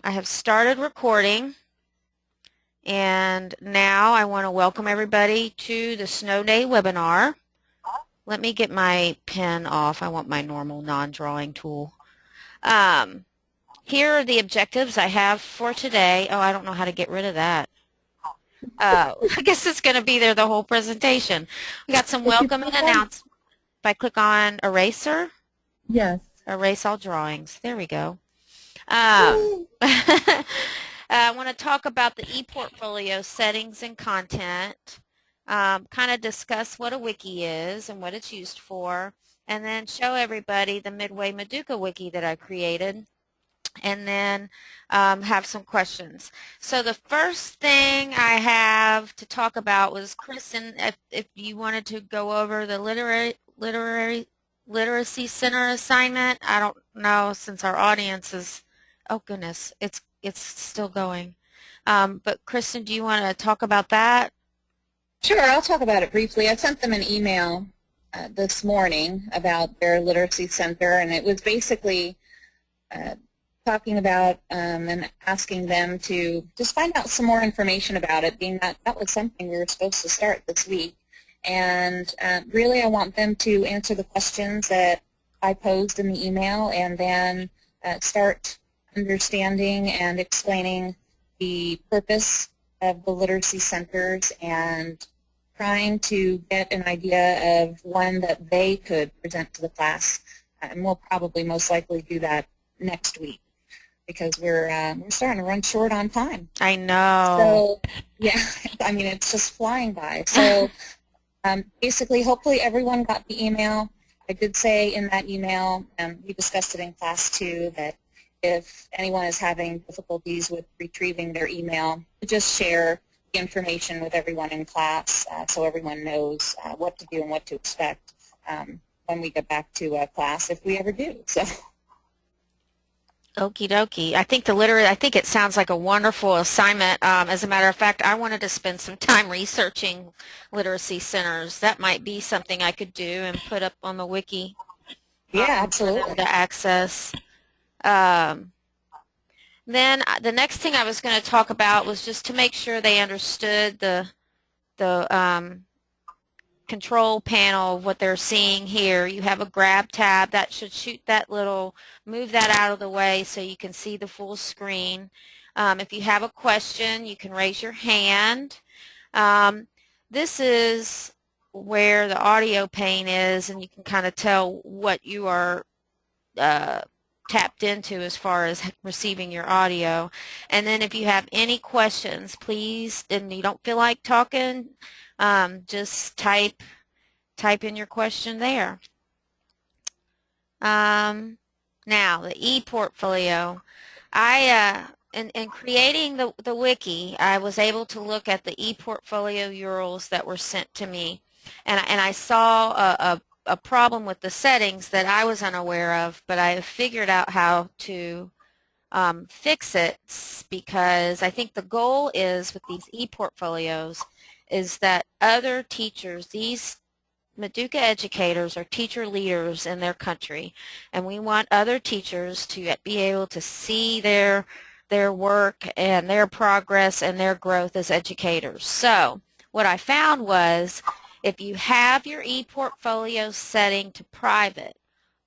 I have started recording, and now I want to welcome everybody to the Snow Day webinar. Let me get my pen off. I want my normal non-drawing tool. Here are the objectives I have for today. Oh, I don't know how to get rid of that. I guess it's going to be there the whole presentation. We got some welcome and announcements. If I click on eraser, Yes. erase all drawings. There we go. I want to talk about the ePortfolio settings and content, kind of discuss what a wiki is and what it's used for, and then show everybody the Midway Meduca wiki that I created, and then have some questions. So the first thing I have to talk about was, Kristen, if you wanted to go over the literacy center assignment. I don't know, since our audience is, oh goodness, it's still going. But Kristen, do you want to talk about that? Sure, I'll talk about it briefly. I sent them an email this morning about their literacy center, and it was basically talking about and asking them to just find out some more information about it, being that that was something we were supposed to start this week. And really I want them to answer the questions that I posed in the email, and then start understanding and explaining the purpose of the literacy centers and trying to get an idea of one that they could present to the class. And we'll probably most likely do that next week, because we're starting to run short on time. I know. So yeah, I mean, it's just flying by. So basically, hopefully everyone got the email. I did say in that email, we discussed it in class too, that if anyone is having difficulties with retrieving their email, just share the information with everyone in class so everyone knows what to do and what to expect when we get back to class, if we ever do. So. Okie dokie. I think it sounds like a wonderful assignment. As a matter of fact, I wanted to spend some time researching literacy centers. That might be something I could do and put up on the wiki. Yeah, absolutely. To access. Then the next thing I was going to talk about was just to make sure they understood the control panel of what they're seeing here. You have a grab tab that should move that out of the way so you can see the full screen. If you have a question, you can raise your hand. This is where the audio pane is, and you can kind of tell what you are tapped into as far as receiving your audio. And then if you have any questions, please, and you don't feel like talking, just type in your question there. Now, the ePortfolio. In creating the wiki, I was able to look at the ePortfolio URLs that were sent to me, and I saw a problem with the settings that I was unaware of, but I have figured out how to fix it, because I think the goal is with these ePortfolios is that other teachers, these Meduca educators are teacher leaders in their country, and we want other teachers to be able to see their work and their progress and their growth as educators. So what I found was, if you have your ePortfolio setting to private,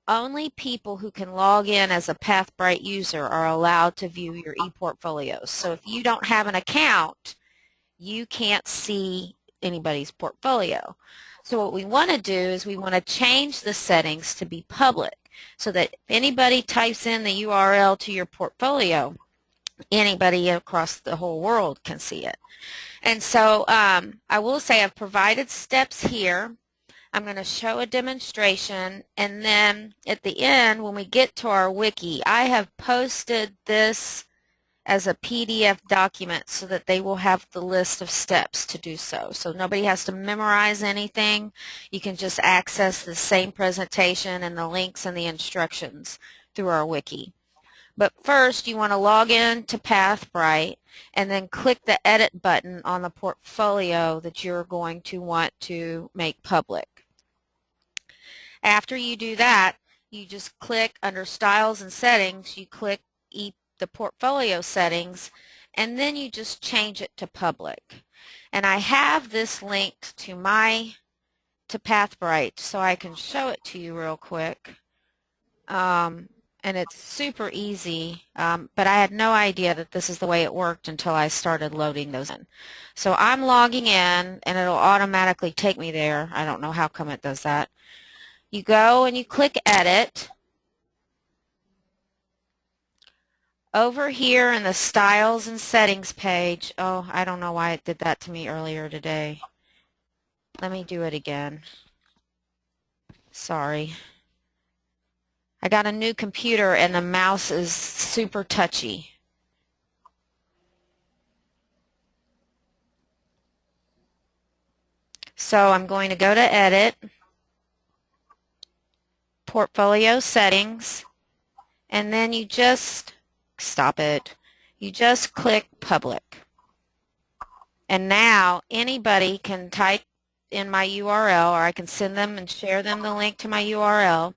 only people who can log in as a PathBright user are allowed to view your ePortfolios. So if you don't have an account, you can't see anybody's portfolio. So what we want to do is we want to change the settings to be public, so that if anybody types in the URL to your portfolio, anybody across the whole world can see it. And so I will say I've provided steps here. I'm going to show a demonstration, and then at the end, when we get to our wiki, I have posted this as a PDF document so that they will have the list of steps to do so. So nobody has to memorize anything. You can just access the same presentation and the links and the instructions through our wiki. But first, you want to log in to PathBright and then click the edit button on the portfolio that you're going to want to make public. After you do that, you just click under Styles and Settings, you click the portfolio settings, and then you just change it to public. And I have this linked to Pathbright, so I can show it to you real quick. And it's super easy, but I had no idea that this is the way it worked until I started loading those in. So I'm logging in, and it'll automatically take me there. I don't know how come it does that. You go and you click Edit. Over here in the Styles and Settings page, oh, I don't know why it did that to me earlier today. Let me do it again. Sorry. I got a new computer and the mouse is super touchy. So I'm going to go to Edit, Portfolio Settings, and then you just stop it. You just click Public. And now anybody can type in my URL, or I can send them and share them the link to my URL,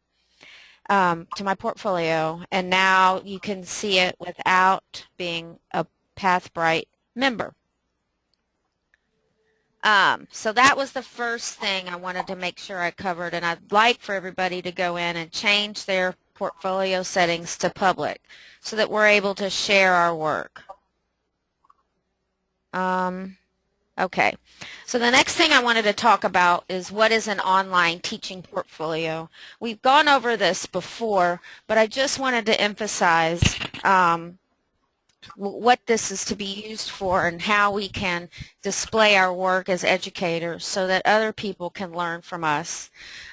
to my portfolio, and now you can see it without being a Pathbright member. So that was the first thing I wanted to make sure I covered, and I'd like for everybody to go in and change their portfolio settings to public so that we're able to share our work. Okay, so the next thing I wanted to talk about is what is an online teaching portfolio. We've gone over this before, but I just wanted to emphasize what this is to be used for and how we can display our work as educators so that other people can learn from us.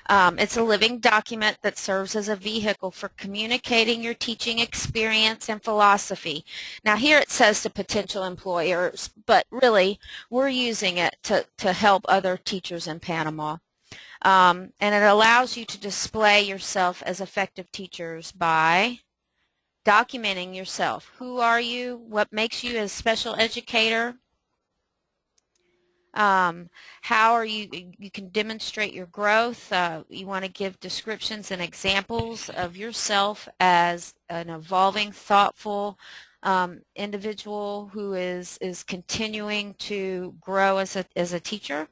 It's a living document that serves as a vehicle for communicating your teaching experience and philosophy. Now here it says to potential employers, but really we're using it to help other teachers in Panama. And it allows you to display yourself as effective teachers by documenting yourself. Who are you? What makes you a special educator? How are you? You can demonstrate your growth. You want to give descriptions and examples of yourself as an evolving, thoughtful individual who is continuing to grow as a teacher.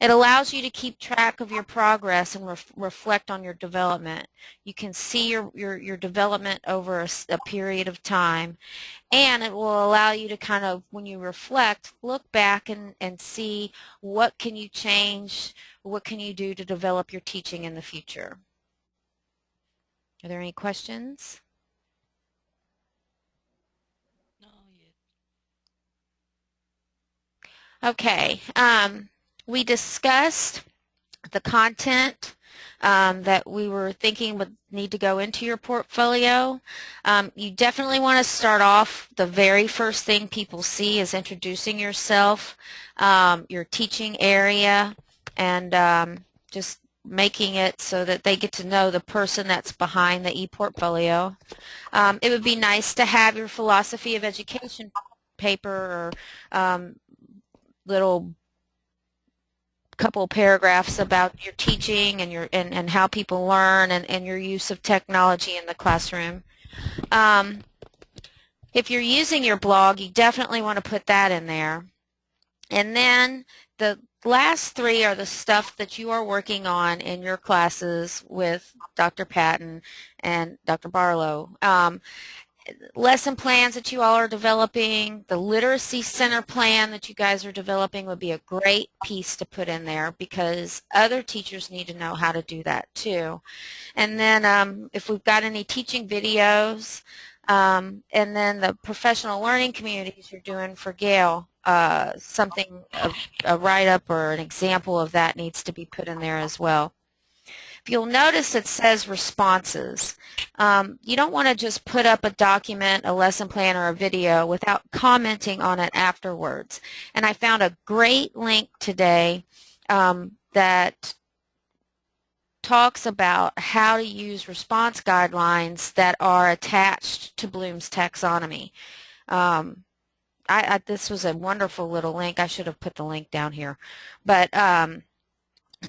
It allows you to keep track of your progress and reflect on your development. You can see your development over a period of time, and it will allow you to kind of, when you reflect, look back and see what can you change, what can you do to develop your teaching in the future. Are there any questions? Okay. We discussed the content that we were thinking would need to go into your portfolio. You definitely want to start off, the very first thing people see is introducing yourself, your teaching area, and just making it so that they get to know the person that's behind the ePortfolio. It would be nice to have your philosophy of education paper or little couple paragraphs about your teaching and and how people learn and your use of technology in the classroom. If you're using your blog, you definitely want to put that in there. And then the last three are the stuff that you are working on in your classes with Dr. Patton and Dr. Barlow. Lesson plans that you all are developing, the literacy center plan that you guys are developing would be a great piece to put in there because other teachers need to know how to do that too. And then if we've got any teaching videos, and then the professional learning communities you're doing for Gail, something, a write-up or an example of that needs to be put in there as well. If you'll notice, it says responses. You don't want to just put up a document, a lesson plan, or a video without commenting on it afterwards. And I found a great link today that talks about how to use response guidelines that are attached to Bloom's taxonomy. This was a wonderful little link. I should have put the link down here. But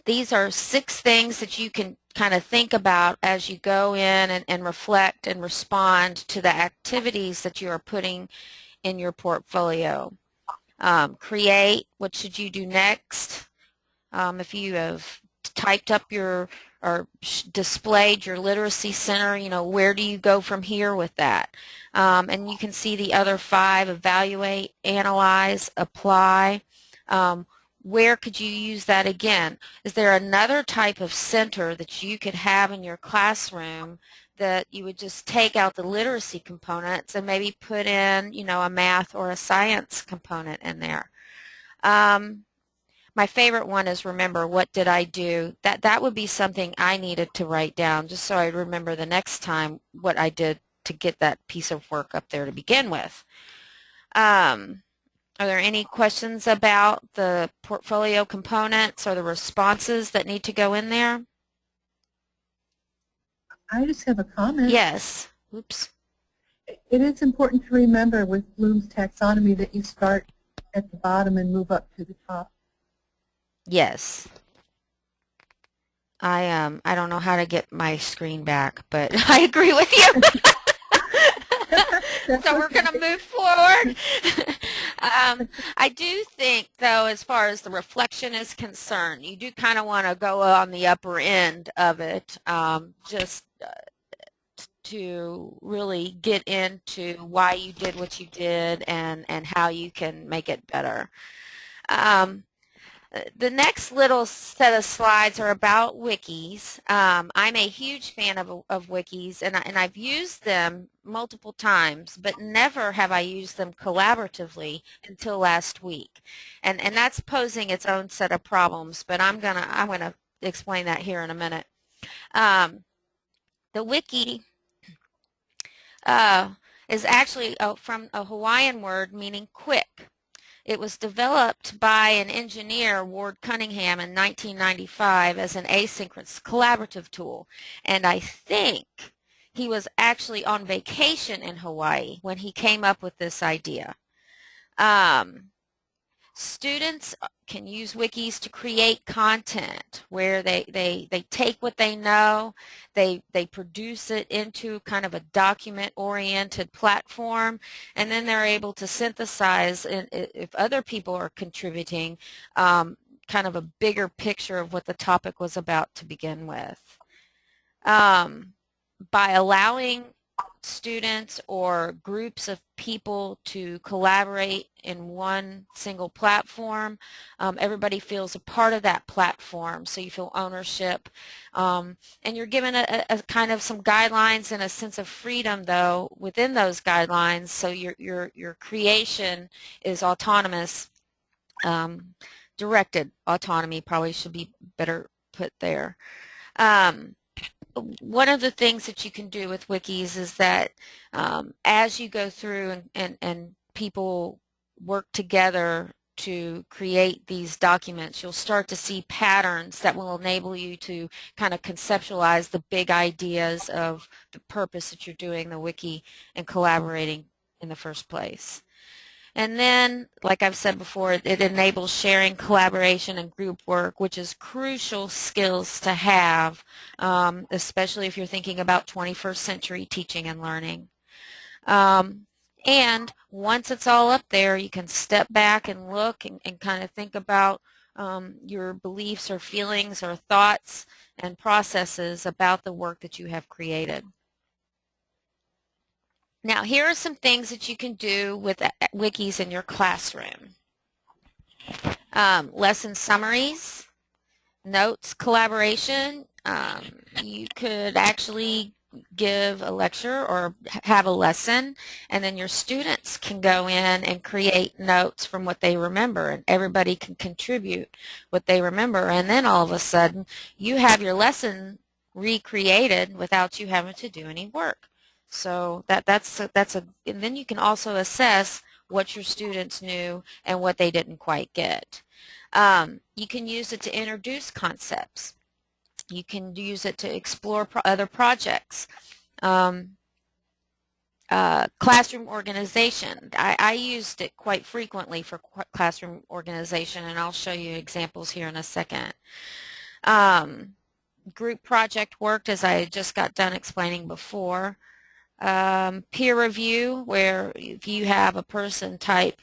These are 6 things that you can kind of think about as you go in and reflect and respond to the activities that you are putting in your portfolio. Create, what should you do next? If you have typed up your or displayed your literacy center, where do you go from here with that? And you can see the other 5: evaluate, analyze, apply. Um, where could you use that again? Is there another type of center that you could have in your classroom that you would just take out the literacy components and maybe put in, a math or a science component in there? Um, my favorite one is, remember, what did I do? That would be something I needed to write down just so I remember the next time what I did to get that piece of work up there to begin with. Are there any questions about the portfolio components or the responses that need to go in there? I just have a comment. Yes. Oops. It is important to remember with Bloom's taxonomy that you start at the bottom and move up to the top. Yes. I don't know how to get my screen back, but I agree with you. So we're going to move forward. I do think, though, as far as the reflection is concerned, you do kind of want to go on the upper end of it, just to really get into why you did what you did and how you can make it better. The next little set of slides are about wikis. I'm a huge fan of wikis, and I've used them multiple times, but never have I used them collaboratively until last week. And that's posing its own set of problems, but I'm gonna explain that here in a minute. The wiki is actually from a Hawaiian word meaning quick. It was developed by an engineer, Ward Cunningham, in 1995 as an asynchronous collaborative tool. And I think he was actually on vacation in Hawaii when he came up with this idea. Students can use wikis to create content where they take what they know, they produce it into kind of a document-oriented platform, and then they're able to synthesize, and if other people are contributing, kind of a bigger picture of what the topic was about to begin with. By allowing students or groups of people to collaborate in one single platform, everybody feels a part of that platform, so you feel ownership, and you're given a kind of some guidelines and a sense of freedom, though, within those guidelines, so your creation is autonomous. Directed autonomy probably should be better put there. One of the things that you can do with wikis is that as you go through and people work together to create these documents, you'll start to see patterns that will enable you to kind of conceptualize the big ideas of the purpose that you're doing the wiki and collaborating in the first place. And then, like I've said before, it enables sharing, collaboration, and group work, which is crucial skills to have, especially if you're thinking about 21st century teaching and learning. And once it's all up there, you can step back and look and kind of think about your beliefs or feelings or thoughts and processes about the work that you have created. Now, here are some things that you can do with wikis in your classroom. Lesson summaries, notes, collaboration. You could actually give a lecture or have a lesson, and then your students can go in and create notes from what they remember, and everybody can contribute what they remember, and then all of a sudden you have your lesson recreated without you having to do any work. So that's and then you can also assess what your students knew and what they didn't quite get. You can use it to introduce concepts. You can use it to explore other projects. Classroom organization. I used it quite frequently for classroom organization, and I'll show you examples here in a second. Group project work, as I just got done explaining before. Peer review, where if you have a person type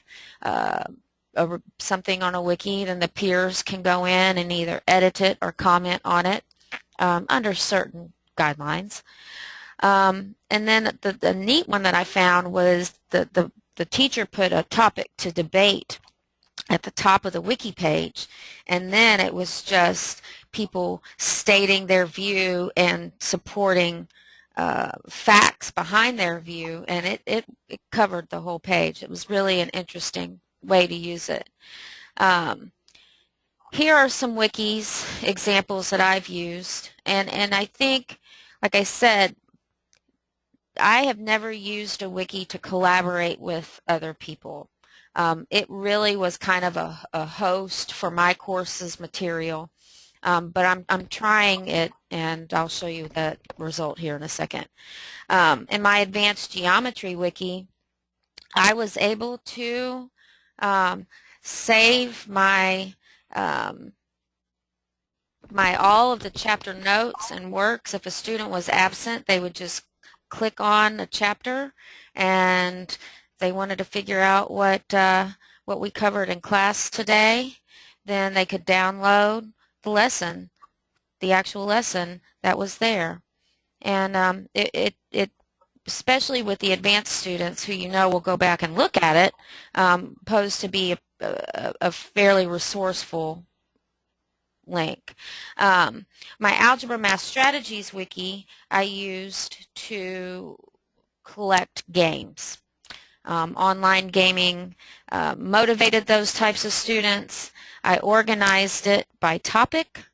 something on a wiki, then the peers can go in and either edit it or comment on it under certain guidelines. And then the neat one that I found was the teacher put a topic to debate at the top of the wiki page, and then it was just people stating their view and supporting facts behind their view, and it covered the whole page. It was really an interesting way to use it. Here are some wikis examples that I've used, and I think, like I said, I have never used a wiki to collaborate with other people. It really was kind of a host for my course's material, but I'm trying it, and I'll show you the result here in a second. In my advanced geometry wiki, I was able to save my all of the chapter notes and works. If a student was absent, they would just click on a chapter, and they wanted to figure out what we covered in class today, then they could download the lesson, the actual lesson that was there. And it especially with the advanced students who will go back and look at it, posed to be a fairly resourceful link. My Algebra Math Strategies wiki I used to collect games. Online gaming motivated those types of students. I organized it by topic,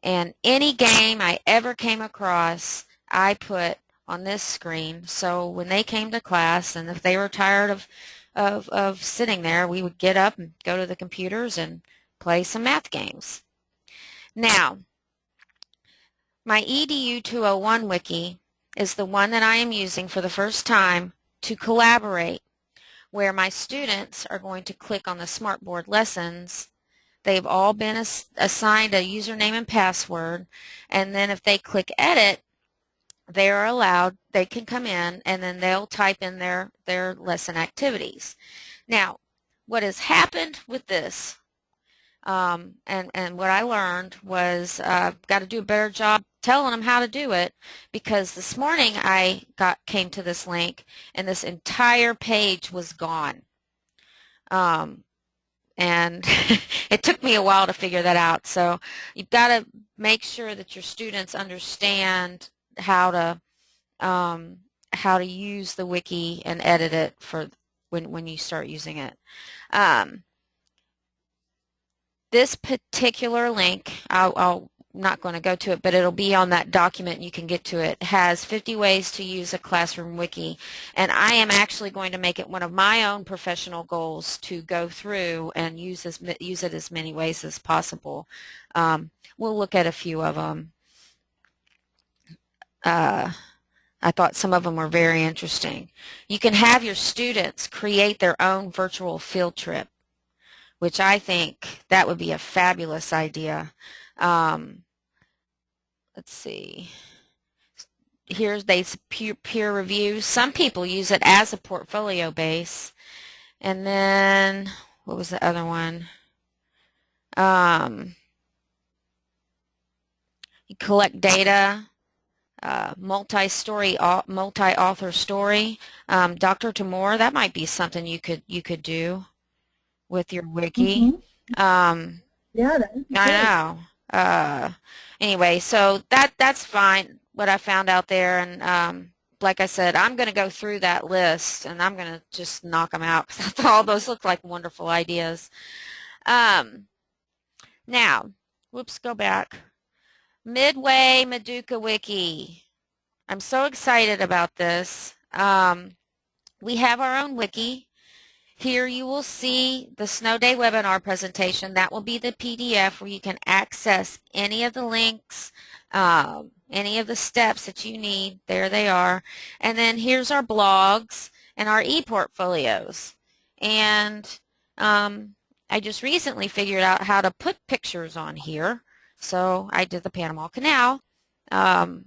and any game I ever came across I put on this screen, so when they came to class and if they were tired of sitting there, we would get up and go to the computers and play some math games. Now, my EDU 201 wiki is the one that I am using for the first time to collaborate, where my students are going to click on the Smartboard lessons. They've all been assigned a username and password, and then if they click edit, they are allowed, they can come in, and then they'll type in their lesson activities. Now, what has happened with this, and what I learned was got to do a better job telling them how to do it, because this morning I came to this link and this entire page was gone. And it took me a while to figure that out. So you've got to make sure that your students understand how to use the wiki and edit it for when you start using it. This particular link, I'm not going to go to it, but it'll be on that document and you can get to it, has 50 ways to use a classroom wiki. And I am actually going to make it one of my own professional goals to go through and use it as many ways as possible. We'll look at a few of them. I thought some of them were very interesting. You can have your students create their own virtual field trip, which I think that would be a fabulous idea. Let's see. Here's peer review. Some people use it as a portfolio base. And then, what was the other one? You collect data. Multi-author story. Dr. Tamor, that might be something you could do with your wiki. Mm-hmm. Yeah, that is I know. Anyway, so that's fine, what I found out there, and like I said, I'm going to go through that list and I'm going to just knock them out because I thought all those looked like wonderful ideas. Now, whoops, go back. Midway Meduca Wiki. I'm so excited about this. We have our own wiki. Here you will see the Snow Day webinar presentation. That will be the PDF where you can access any of the links, any of the steps that you need. There they are. And then here's our blogs and our e-portfolios. And I just recently figured out how to put pictures on here. So I did the Panama Canal. And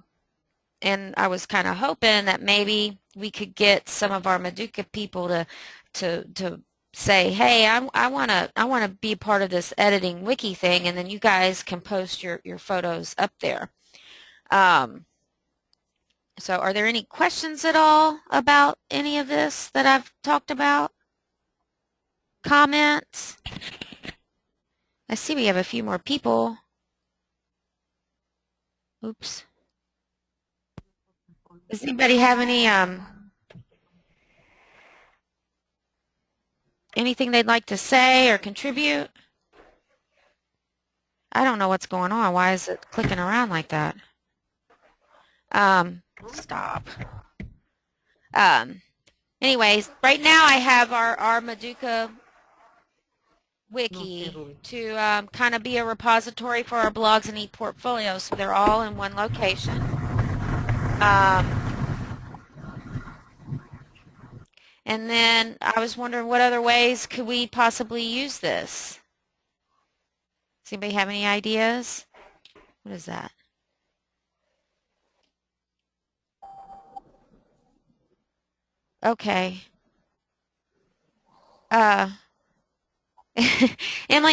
I was kind of hoping that maybe we could get some of our Meduca people to say, hey, I wanna be part of this editing wiki thing, and then you guys can post your photos up there. Um, so are there any questions at all about any of this that I've talked about? Comments? I see we have a few more people. Oops. Does anybody have anything they'd like to say or contribute? I don't know what's going on. Why is it clicking around like that? Stop. Um, anyways, right now I have our Meduca wiki to kind of be a repository for our blogs and ePortfolio, so they're all in one location. And then I was wondering what other ways could we possibly use this? Does anybody have any ideas? What is that? Okay. Emily,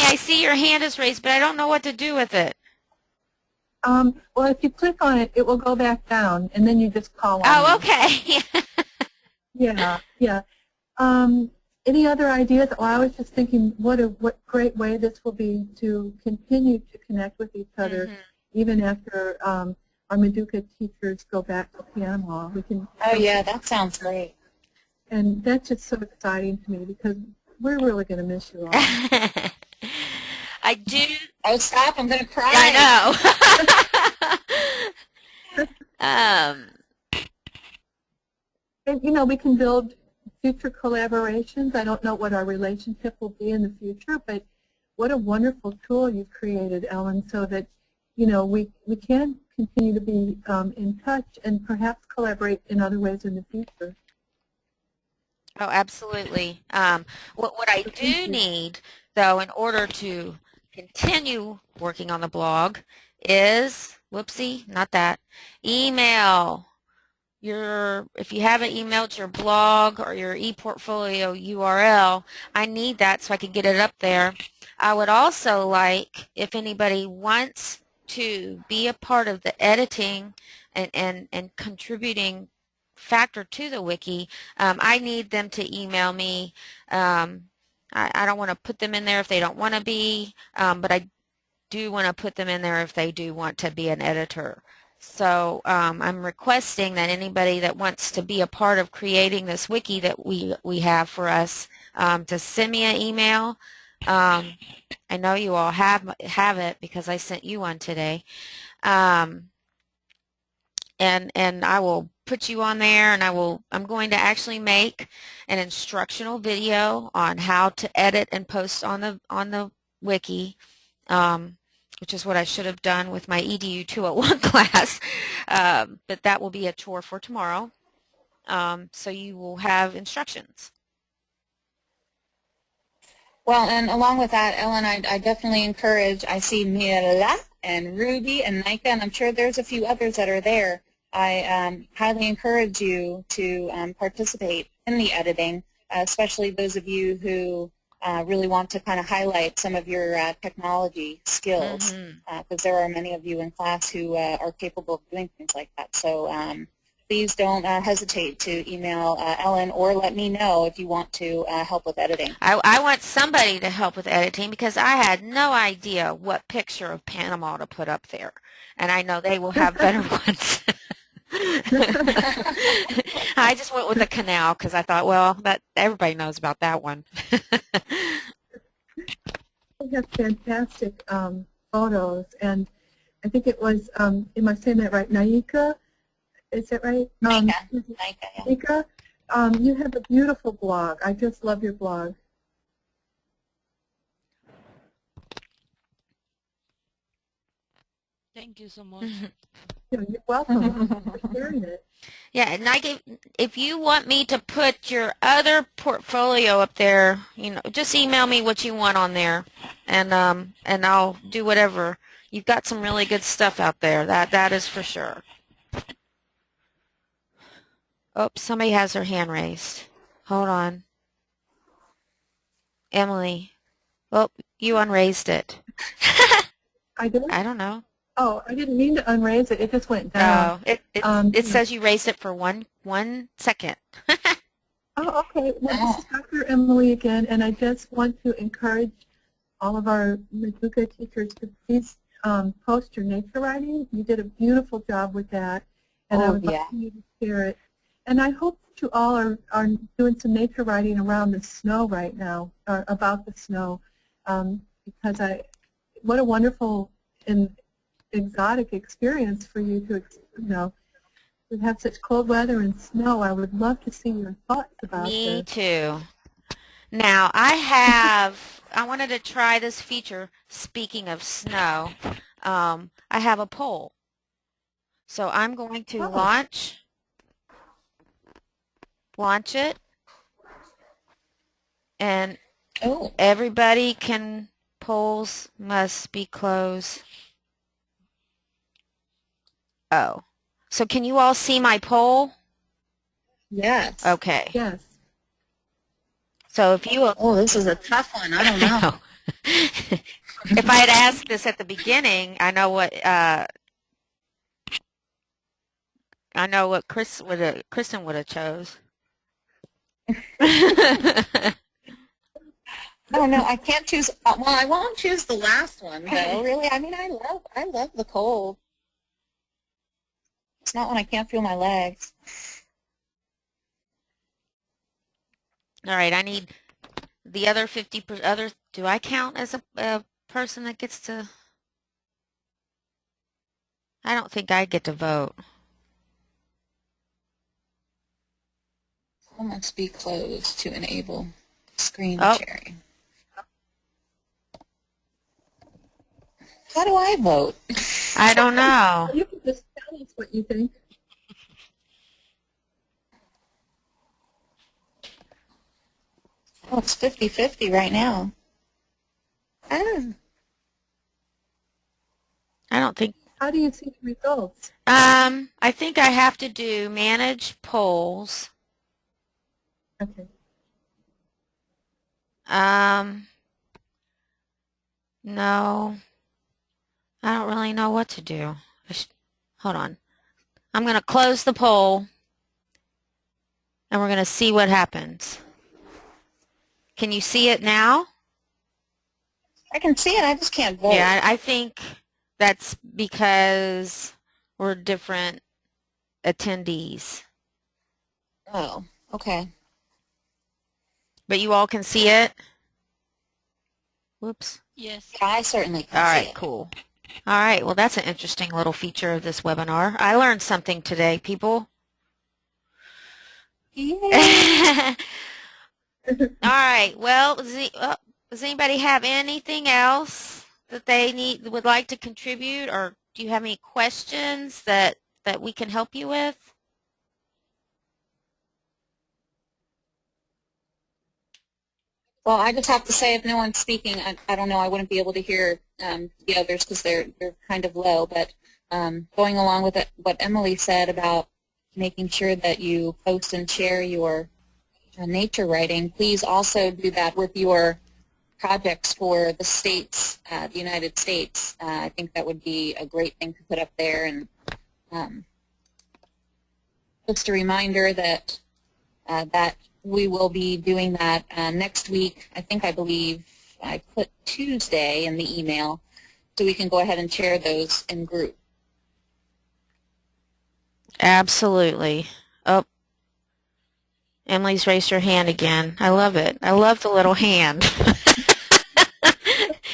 I see your hand is raised, but I don't know what to do with it. Well, if you click on it, it will go back down, and then you just call on Oh, me. okay. Yeah, yeah. Any other ideas? Well, I was just thinking what great way this will be to continue to connect with each other, even after our Meduca teachers go back to Panama. We can. Oh yeah, that sounds great. And that's just so exciting to me because we're really going to miss you all. I do. Oh, stop! I'm going to cry. I know. And, you know, we can build future collaborations. I don't know what our relationship will be in the future, but what a wonderful tool you've created, Ellen, so that, you know, we can continue to be in touch and perhaps collaborate in other ways in the future. Oh, absolutely. What I do need, though, in order to continue working on the blog is, whoopsie, not that, email. If you haven't emailed your blog or your ePortfolio URL, I need that so I can get it up there. I would also like, if anybody wants to be a part of the editing and contributing factor to the wiki, I need them to email me. I don't want to put them in there if they don't want to be, but I do want to put them in there if they do want to be an editor. So I'm requesting that anybody that wants to be a part of creating this wiki that we have for us to send me an email. I know you all have it because I sent you one today. And I will put you on there, and I'm going to actually make an instructional video on how to edit and post on the wiki, which is what I should have done with my EDU 201 class, but that will be a chore for tomorrow. So you will have instructions. Well, and along with that, Ellen, I definitely encourage, I see Mila and Ruby and Nika, and I'm sure there's a few others that are there. I highly encourage you to participate in the editing, especially those of you who really want to kind of highlight some of your technology skills, because there are many of you in class who are capable of doing things like that. So please don't hesitate to email Ellen or let me know if you want to help with editing. I want somebody to help with editing because I had no idea what picture of Panama to put up there, and I know they will have better ones. I just went with the canal because I thought, well, that everybody knows about that one. We have fantastic photos, and I think it was, am I saying that right, Nika? Is that right? Nika, you have a beautiful blog. I just love your blog. Thank you so much. You're welcome for sharing it. Yeah, and if you want me to put your other portfolio up there, just email me what you want on there, and I'll do whatever You've got some really good stuff out there. That is for sure. Oh, somebody has their hand raised. Hold on. Emily. Oh, you unraised it. I did? I don't know. Oh, I didn't mean to unraise it. It just went down. Oh, it says you raised it for one second. Oh, okay. Well, this is Dr. Emily again, and I just want to encourage all of our Meduca teachers to please post your nature writing. You did a beautiful job with that, and I would like you to share it. And I hope that you all are doing some nature writing around the snow right now, or about the snow, because what a wonderful and exotic experience for you to, to have such cold weather and snow. I would love to see your thoughts about this. Me too. Now, I wanted to try this feature, speaking of snow. I have a poll. So I'm going to launch it, and everybody polls must be closed. Oh. So can you all see my poll? Yes. Okay. Yes. So if you... Oh, this is a tough one. I don't know. If I had asked this at the beginning, I know what Kristen would have chose. Oh no, I can't choose. Well, I won't choose the last one though. Really, I mean, I love the cold. It's not when I can't feel my legs. All right, I need the other 50%. Do I count as a person that gets to? I don't think I get to vote. It must be closed to enable screen sharing. How do I vote? I don't know. You can just tell us what you think. Oh, it's 50-50 right now. I don't think. How do you see the results? I think I have to do manage polls. Okay. No. I don't really know what to do. Hold on. I'm going to close the poll, and we're going to see what happens. Can you see it now? I can see it. I just can't vote. Yeah, I think that's because we're different attendees. Oh, okay. But you all can see it? Whoops. Yes. I certainly can All see right, it. cool. All right, well, that's an interesting little feature of this webinar. I learned something today, people. Yeah. All right, well, does anybody have anything else that they would like to contribute, or do you have any questions that we can help you with? Well, I just have to say, if no one's speaking, I don't know, I wouldn't be able to hear the others because they're kind of low. But going along with what Emily said about making sure that you post and share your nature writing, please also do that with your projects for the states, the United States. I think that would be a great thing to put up there. And just a reminder that that we will be doing that next week. I believe I put Tuesday in the email, so we can go ahead and share those in group. Absolutely. Oh, Emily's raised her hand again. I love it. I love the little hand.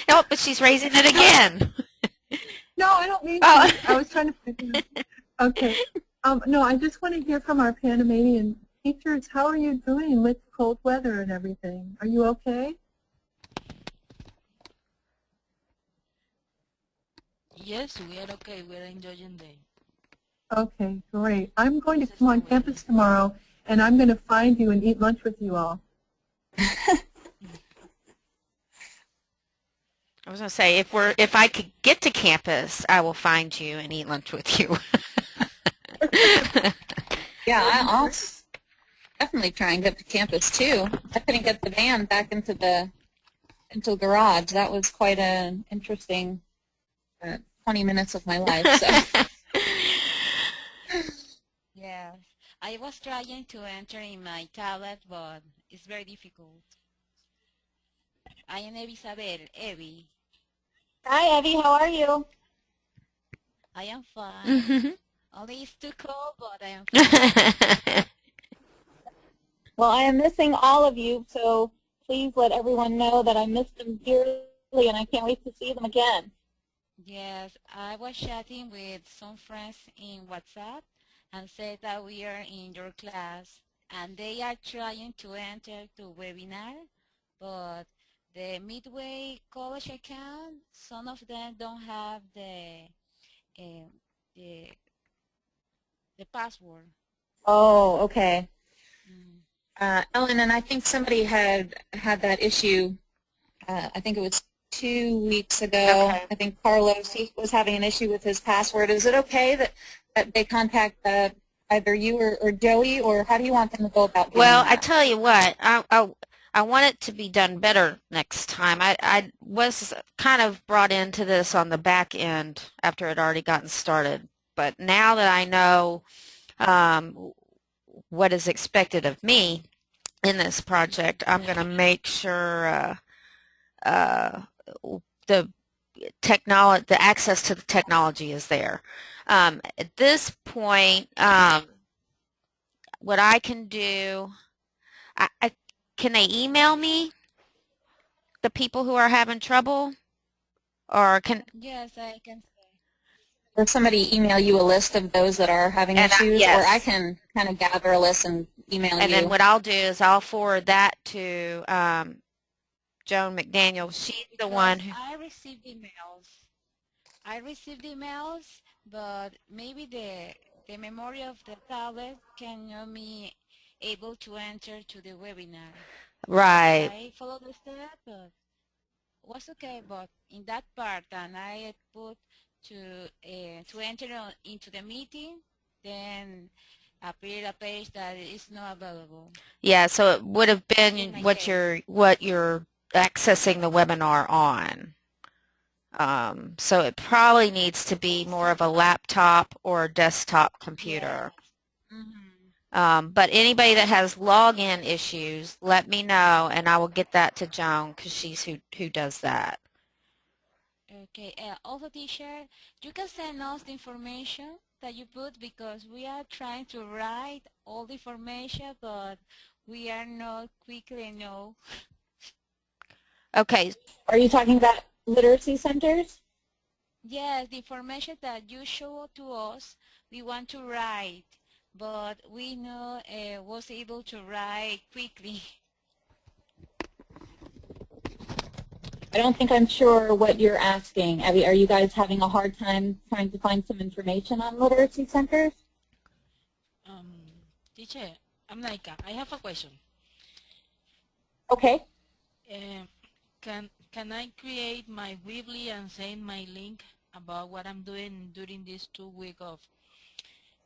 Oh, but she's raising it again. No, I don't mean to. I was trying to figure out. Okay. No, I just want to hear from our Panamanian teachers. How are you doing with cold weather and everything? Are you okay? Yes, we are okay. We are enjoying the... Okay, great. I'm going to come on campus tomorrow, and I'm going to find you and eat lunch with you all. I was going to say, if I could get to campus, I will find you and eat lunch with you. Yeah, I'll definitely try and get to campus too. I couldn't get the van back into the garage. That was quite an interesting 20 minutes of my life. So. Yes. I was trying to enter in my tablet, but it's very difficult. I am Isabel. Evie. Hi, Evie. How are you? I am fine. Mhm. Only it's too cold, but I am fine. Well, I am missing all of you, so please let everyone know that I miss them dearly and I can't wait to see them again. Yes, I was chatting with some friends in WhatsApp and said that we are in your class and they are trying to enter to webinar, but the Midway college account, some of them don't have um, the the password. Oh, okay. Mm. Ellen, and I think somebody had that issue. I think it was 2 weeks ago. Okay. I think Carlos, he was having an issue with his password. Is it okay that they contact either you or Joey, or how do you want them to go about doing Well, I that? tell you what, I want it to be done better next time. I was kind of brought into this on the back end after it had already gotten started. But now that I know um, what is expected of me in this project, I'm going to make sure uh, the the access to the technology is there. At this point, what I can do, I can they email me the people who are having trouble, or can Yes, I can say. Or somebody email you a list of those that are having issues, or I yes, can kind of gather a list and email and then you. what I'll do is I'll forward that to Joan McDaniel. She's the one Because who. I received emails, but maybe the memory of the tablet cannot be able to enter to the webinar. Right. I followed the step, but was okay. But in that part, and I put to enter into the meeting, then appeared a page that is not available. Yeah, so it would have In been my what case, you're accessing the webinar on. So it probably needs to be more of a laptop or a desktop yes. computer. Mm-hmm. But anybody that has login issues, let me know, and I will get that to Joan because she's who does that. Okay. Also, teacher, you can send us the information that you put because we are trying to write all the information, but we are not quickly enough. Okay. Are you talking about literacy centers? Yes, the information that you show to us, we want to write, but we not was able to write quickly. I don't think I'm sure what you're asking. Abby, are you guys having a hard time trying to find some information on literacy centers? Um, Teacher, I'm like, I have a question. Okay. Um, can I create my Weebly and send my link about what I'm doing during these 2 weeks of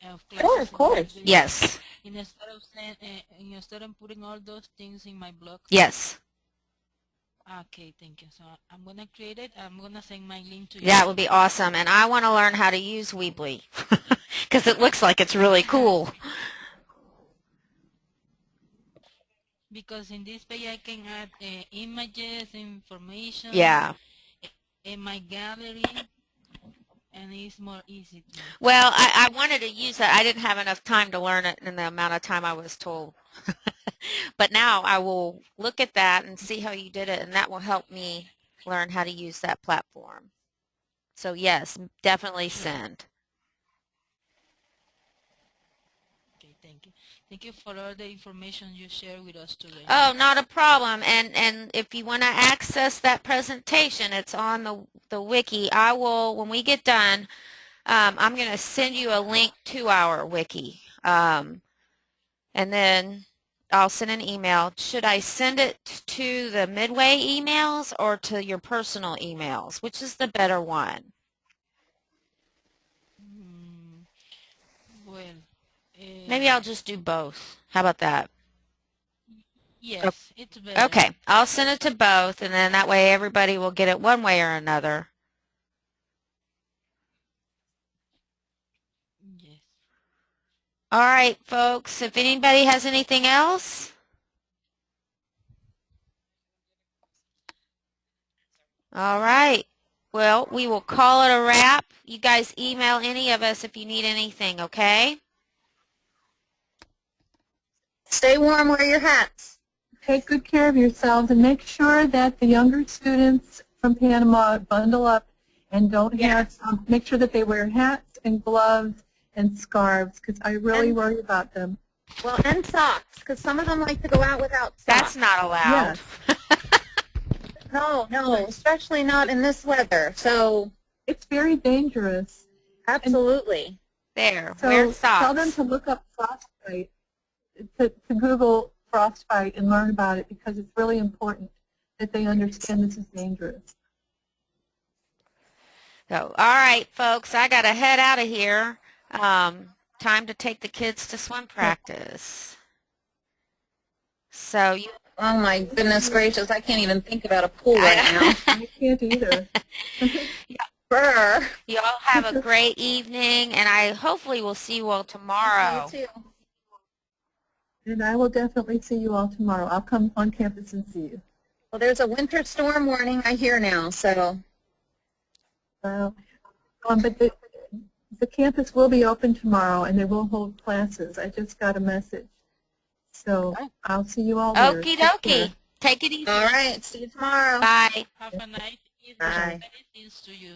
Sure, classes of in the course. Midway Yes. instead of putting all those things in my blog? Yes. Okay, thank you. So I'm gonna create it. I'm gonna send my link to you. That would be awesome. And I want to learn how to use Weebly because it looks like it's really cool. Because in this page I can add images, information, Yeah. in my gallery, and it's more easy to. Well, I wanted to use it. I didn't have enough time to learn it in the amount of time I was told. But now I will look at that and see how you did it, and that will help me learn how to use that platform. So yes, definitely Sure. send. Okay, thank you. Thank you for all the information you shared with us today. Oh, not a problem. And if you want to access that presentation, it's on the wiki. I will, when we get done, I'm going to send you a link to our wiki. And then I'll send an email. Should I send it to the Midway emails or to your personal emails? Which is the better one? Mm, well, Maybe I'll just do both. How about that? yes, it's better. Okay, I'll send it to both, and then that way everybody will get it one way or another. Yes. All right, folks, if anybody has anything else. All right. Well, we will call it a wrap. You guys email any of us if you need anything, okay? Stay warm, wear your hats. Take good care of yourselves and make sure that the younger students from Panama bundle up and don't have, make sure that they wear hats and gloves and scarves because I really worry about them. Well, and socks, because some of them like to go out without socks. That's not allowed. Yes. No, especially not in this weather. So, It's very dangerous. absolutely. There, So wear socks. tell them to look up frostbite, to Google frostbite and learn about it because it's really important that they understand this is dangerous. So, all right, folks, I got to head out of here. Time to take the kids to swim practice. So you. Oh my goodness gracious, I can't even think about a pool right now. I can't either. Brr. You all have a great evening, and I hopefully will see you all tomorrow. You too. And I will definitely see you all tomorrow. I'll come on campus and see you. Well, there's a winter storm warning I hear now, so. But the campus will be open tomorrow, and they will hold classes. I just got a message. So I'll see you all there. Okie dokie. Take it easy. All right, see you tomorrow. Bye. Have a nice evening. Bye. Many things to you.